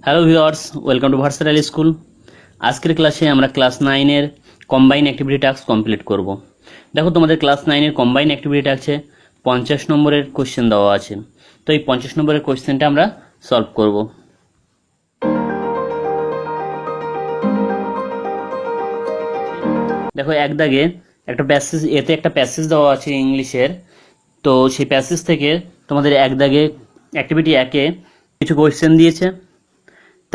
Hello viewers, welcome to versatile school. আজকের ক্লাসে আমরা ক্লাস 9-এর কম্বাইন অ্যাক্টিভিটি টাস্ক কমপ্লিট করব। দেখো, তোমাদের ক্লাস 9-এর কম্বাইন অ্যাক্টিভিটি টাস্কে 50 নম্বরের কোশ্চেন দেওয়া আছে। তো এই 50 নম্বরের কোশ্চেনটা আমরা সলভ করব। দেখো, এক দাগে একটা প্যাসেজ, এতে একটা প্যাসেজ দেওয়া আছে ইংলিশের। তো সেই প্যাসেজ থেকে তোমাদের এক দাগে অ্যাক্টিভিটি 1-এ কিছু কোশ্চেন দিয়েছে।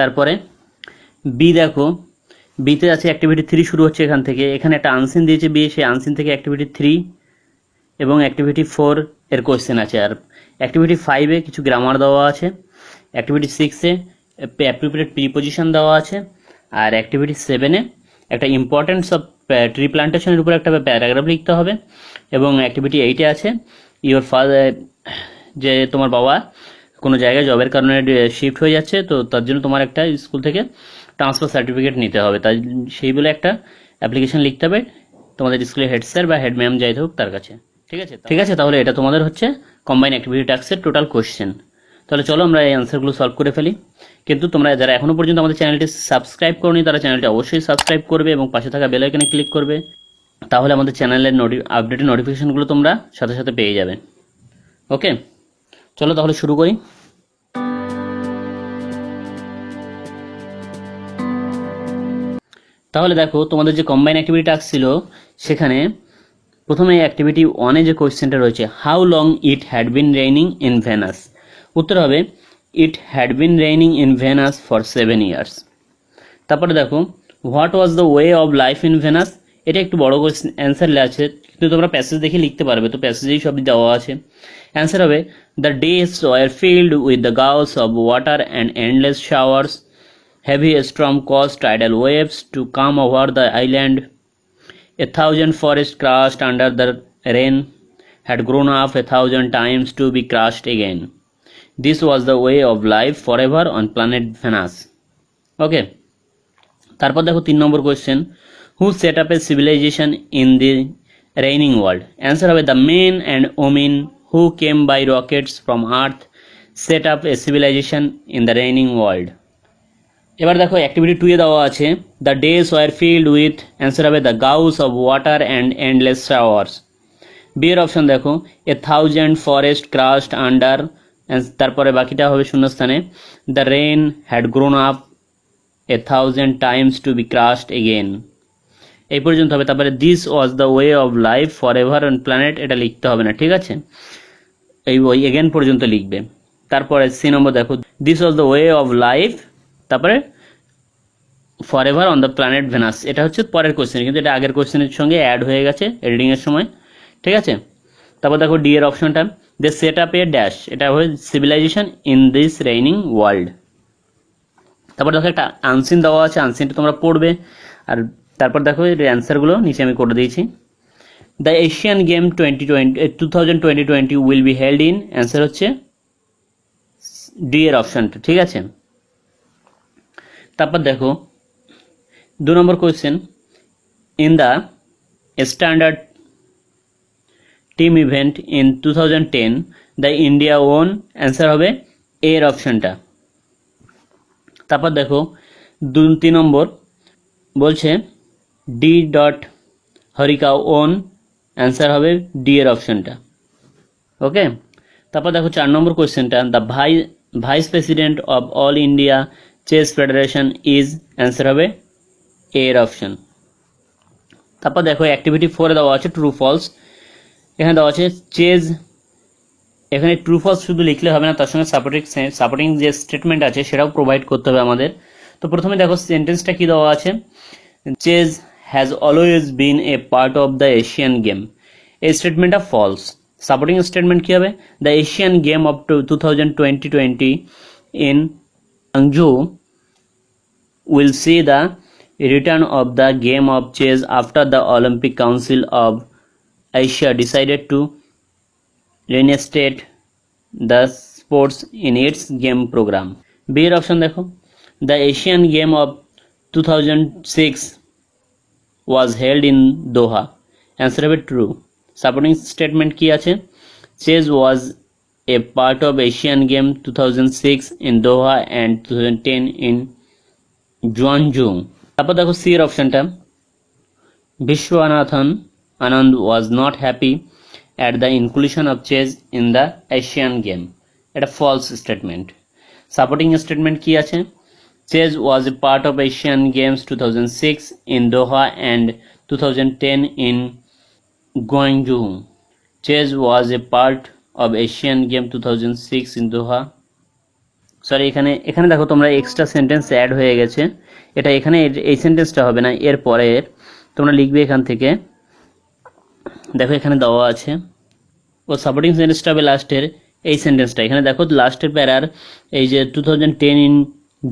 তারপরে বি, দেখো বিতে আছে অ্যাক্টিভিটি 3 শুরু হচ্ছে এখান থেকে। এখানে একটা আনসিন দিয়েছে বি, সেই আনসিন থেকে অ্যাক্টিভিটি 3 এবং অ্যাক্টিভিটি 4 এর কোশ্চেন আছে। আর অ্যাক্টিভিটি 5-এ কিছু গ্রামার দেওয়া আছে, অ্যাক্টিভিটি 6-এ অ্যাপ্রোপ্রিয়েট প্রিপোজিশন দেওয়া আছে, আর অ্যাক্টিভিটি 7-এ একটা ইম্পর্টেন্স অফ ট্রি প্লান্টেশনের উপর একটা প্যারাগ্রাফ লিখতে হবে, এবং অ্যাক্টিভিটি 8-এ আছে ইওর ফাদার, যে তোমার বাবা কোনো জায়গায় জবের কারণে শিফট হয়ে যাচ্ছে, তো তার জন্য তোমার একটা স্কুল থেকে ট্রান্সফার সার্টিফিকেট নিতে হবে, তাই সেই বলে একটা অ্যাপ্লিকেশন লিখতে হবে তোমাদের স্কুলের হেড স্যার বা হেড ম্যাম যাই হোক তার কাছে। ঠিক আছে, তাহলে এটা তোমাদের হচ্ছে কম্বাইন অ্যাক্টিভিটি টাস্কের টোটাল কোশ্চেন। তাহলে চলো আমরা এই অ্যান্সারগুলো সলভ করে ফেলি। কিন্তু তোমরা যারা এখনও পর্যন্ত আমাদের চ্যানেলটি সাবস্ক্রাইব করোনি, তারা চ্যানেলটি অবশ্যই সাবস্ক্রাইব করবে এবং পাশে থাকা বেল আইকনে ক্লিক করবে। তাহলে আমাদের চ্যানেলের আপডেটেড নোটিফিকেশনগুলো তোমরা সাথে সাথে পেয়ে যাবে। ওকে, চলো তাহলে শুরু করি। তাহলে দেখো, তোমাদের যে কম্বাইন অ্যাক্টিভিটি টাস্ক ছিল, সেখানে প্রথমে অ্যাক্টিভিটি 1-এ যে কোয়েশ্চেনটা রয়েছে, how long it had been raining in Venus, উত্তর হবে it had been raining in Venus for 7 years. তারপরে দেখো, what was the way of life in Venus, এটা একটু বড় কোয়েশ্চেন, অ্যান্সার আছে কিন্তু তোমরা প্যাসেজ দেখে লিখতে পারবে, তো প্যাসেজেই সব দেওয়া আছে। অ্যান্সার হবে the days were filled with the gush of water and endless showers, heavy storm caused tidal waves to come over the island. 1,000 forests crushed under the rain had grown up 1,000 times to be crushed again. This was the way of life forever on planet Venus. Okay. তারপর দেখো 3 নম্বর question, who set up a civilization in the raining world, answer হবে the men and women who came by rockets from Earth set up a civilization in the raining world. এবার দেখো activity 2-এ দেওয়া আছে the days were filled with, answer হবে the gush of water and endless showers. B এর option দেখো 1,000 forest crushed under, তারপরে বাকিটা হবে শূন্যস্থানে, the rain had grown up 1,000 times to be crushed again, এই পর্যন্ত হবে। তারপরে this was the way of life for ever on planet, এটা লিখতে হবে না, ঠিক আছে, এই ওই এগেন পর্যন্ত লিখবে। তারপরে সি নম্বর দেখো, this was the way of life, তারপরে for ever on the planet Venus, এটা হচ্ছে পরের কোশ্চেন, কিন্তু এটা আগের কোশ্চেনের সঙ্গে অ্যাড হয়ে গেছে এডিটিংয়ের সময়, ঠিক আছে। তারপর দেখো ডি এর অপশনটা, they set up a dash, এটা হয়ে civilization in this raining world. তারপর দেখো একটা আনসিন দেওয়া আছে, আনসিনটা তোমরা পড়বে। আর তারপর দেখো এর অ্যান্সারগুলো নিচে আমি করে দিয়েছি। The Asian game 2020 will be held in, answer হচ্ছে ডি এর অপশনটা, ঠিক আছে। তারপর দেখো 2 নম্বর question, in the standard team event in 2010 the India won, answer হবে এ এর অপশনটা। তারপর দেখো 3 নম্বর বলছে D dot Harika won, answer হবে ডি এর অপশনটা, ওকে। তারপর দেখো 4 নম্বর কোয়েশ্চেনটা, the vice president of All India chess Federation is, answer হবে এ এর অপশন। তারপর দেখো অ্যাক্টিভিটি 4-এ দেওয়া আছে ট্রু ফলস, এখানে দেওয়া আছে চেজ, এখানে ট্রু ফলস শুধু লিখলে হবে না, তার সঙ্গে সাপোর্টিং যে স্টেটমেন্ট আছে সেটাও প্রোভাইড করতে হবে আমাদের। তো প্রথমে দেখো সেন্টেন্সটা কি দেওয়া আছে, chess has always been a part of the Asian game, এই স্টেটমেন্টটা ফলস। সাপোর্টিং স্টেটমেন্ট কি হবে, the Asian game of 2020 in Hangzhou will see the return of the game of chess after the Olympic Council of Asia decided to reinstate the sports in its game program. B এর option দেখো, the Asian Game of 2006 was held in Doha, answer হবে true. Supporting statement কি আছে, chess was a part of Asian Games 2006 in Doha and 2010 in Guangzhou. তারপর দেখো C এর অপশনটা, Vishwanathan Anand was not happy at the inclusion of chess in the Asian game. এটা false statement. Supporting statement কি আছে? Chess was a part of Asian Games 2006 in Doha and 2010 in Guangzhou. Chess was a part of Asian Games 2006 in Doha. Sorry, এখানে এখানে দেখো তোমরা extra sentence add হয়ে গেছে, এটা এখানে এই সেন্টেন্সটা হবে না, এর পরে তোমরা লিখবে এখান থেকে, দেখো এখানে দেওয়া আছে, ও সাপোর্টিং সেন্টেন্সটা হবে লাস্টের এই সেন্টেন্সটা, এখানে দেখো লাস্টের প্যারার এই যে 2010 ইন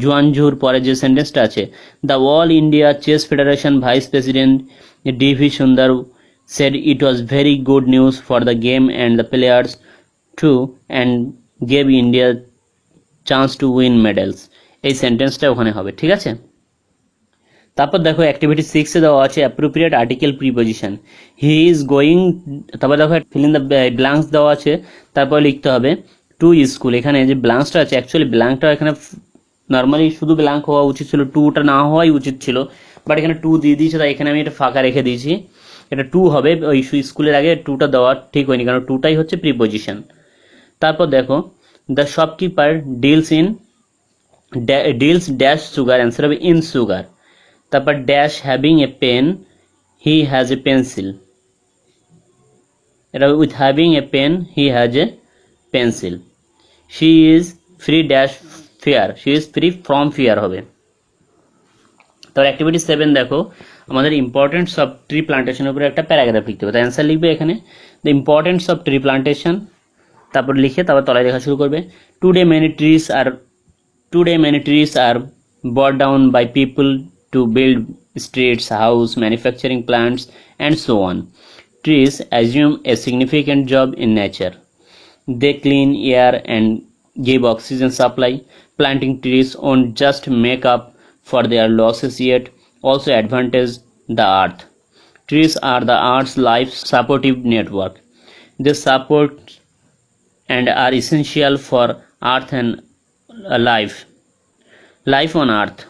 জুয়ানঝুর পরে যে সেন্টেন্সটা আছে, the all India chess federation vice president D V Sundar said it was very good news for the game and the players too and gave India chance to win medals. এই সেন্টেন্সটা ওখানে হবে, ঠিক আছে। তারপর দেখো অ্যাক্টিভিটি 6 এ দেওয়া আছে appropriate article preposition, he is going, তারপর দেখো ফিল ইন দ্য ব্ল্যাঙ্কস দেওয়া আছে, তারপর লিখতে হবে টু স্কুল। এখানে যে ব্ল্যাঙ্কসটা আছে, অ্যাকচুয়ালি ব্ল্যাঙ্কটা এখানে নর্মালি শুধু ব্ল্যাঙ্ক হওয়া উচিত ছিল, টুটা না হওয়াই উচিত ছিল, বাট এখানে টু দিয়ে দিয়েছে, তাই এখানে আমি এটা ফাঁকা রেখে দিয়েছি, এটা টু হবে, ওই স্কুলের আগে টুটা দেওয়া ঠিক হয়নি, কারণ টুটাই হচ্ছে প্রিপোজিশন। তারপর দেখো the shopkeeper deals dash sugar, answer হবে ইন সুগার। তারপর dash having a pen, he has a pencil, এটা with having a pen he has a pencil. She is free dash fear, she is free from fear হবে। তারপর activity 7 দেখো আমাদের importance of tree প্লান্টেশনের উপরে একটা paragraph লিখতে হবে, তাই অ্যান্সার লিখবে এখানে the importance of tree plantation, তারপর লিখে তারপর তলায় লেখা শুরু করবে today many trees are brought down by people to build streets, house, manufacturing plants and so on. Trees assume a significant job in nature. They clean air and give oxygen supply. Planting trees won't just make up for their losses yet also advantage the earth. Trees are the earth's life supportive network. They support and are essential for earth and life on earth.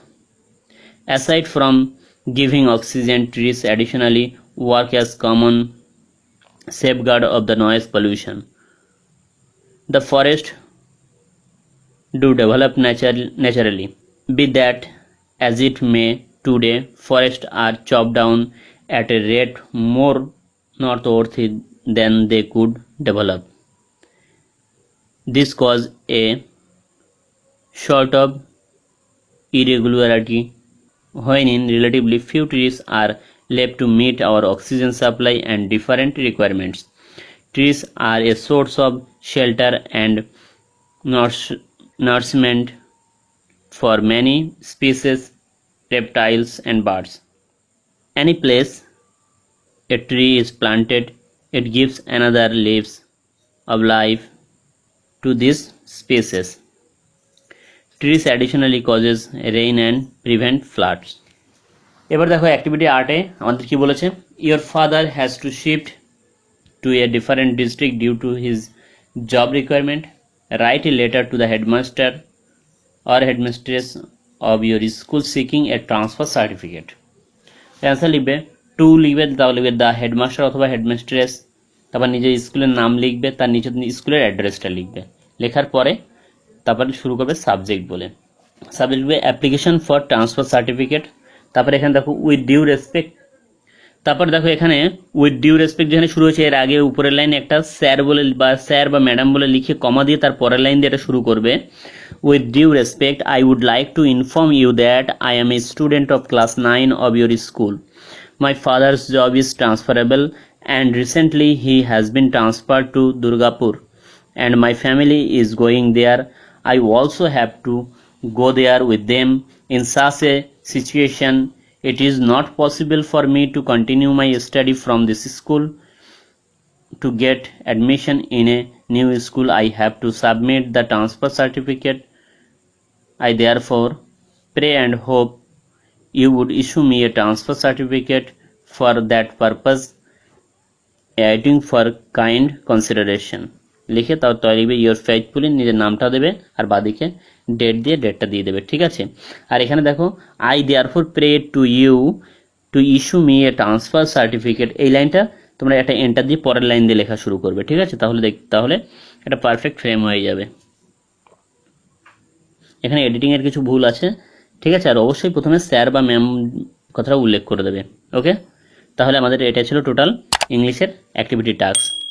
Aside from giving oxygen, trees additionally work as common safeguard of the noise pollution. The forest do develop naturally. Be that as it may, today forests are chopped down at a rate more noteworthy than they could develop. This causes a sort of irregularity wherein relatively few trees are left to meet our oxygen supply and different requirements. Trees are a source of shelter and nourishment for many species, reptiles and birds. Any place a tree is planted, it gives another leaves of life to this species. Trees additionally causes rain and prevent floods. এবার দেখো activity 8 এ আমাদের কি বলেছে, your father has to shift to a different district due to his job requirement. Write a letter to the headmaster or headmistress of your school seeking a transfer certificate. Answer লিখবে two লিখবে, তাহলে লিখবে the headmaster অথবা headmistress, তারপর নিজের স্কুলের নাম লিখবে, তার নিচে স্কুলের অ্যাড্রেসটা লিখবে, লেখার পরে তারপরে শুরু করবে সাবজেক্ট বলে, সাবজেক্ট লিখবে অ্যাপ্লিকেশন ফর ট্রান্সফার সার্টিফিকেট। তারপরে এখানে দেখো উইথ ডিউ রেসপেক্ট, তারপর দেখো এখানে উইথ ডিউ রেসপেক্ট যেখানে শুরু হয়েছে এর আগে উপরের লাইন একটা স্যার বলে বা স্যার বা ম্যাডাম বলে লিখে কমা দিয়ে তার পরের লাইন দিয়ে এটা শুরু করবে with due respect I would like to inform you that I am a student of class 9 of your school. My father's job is transferable and recently he has been transferred to Durgapur and my family is going there. I also have to go there with them. In such a situation, it is not possible for me to continue my study from this school. To get admission in a new school, I have to submit the transfer certificate. I therefore pray and hope you would issue me a transfer certificate for that purpose, waiting for kind consideration. লিখে তারপর তয় লিখবে your faithfully, নিজের নামটা দেবে আর বাদিকে date দিয়ে ডেটটা দিয়ে দেবে, ঠিক আছে। আর এখানে দেখো I therefore pray to you to issue me a transfer certificate, এই লাইনটা তোমরা একটা এন্টার দিয়ে পরের লাইন দিয়ে লেখা শুরু করবে, ঠিক আছে। তাহলে এটা পারফেক্ট ফ্রেম হয়ে যাবে। এখানে এডিটিংয়ের কিছু ভুল আছে, ঠিক আছে। আর অবশ্যই প্রথমে স্যার বা ম্যাম কথাটা উল্লেখ করে দেবে, ওকে। তাহলে আমাদের এটা ছিল টোটাল ইংলিশের অ্যাক্টিভিটি টাস্ক।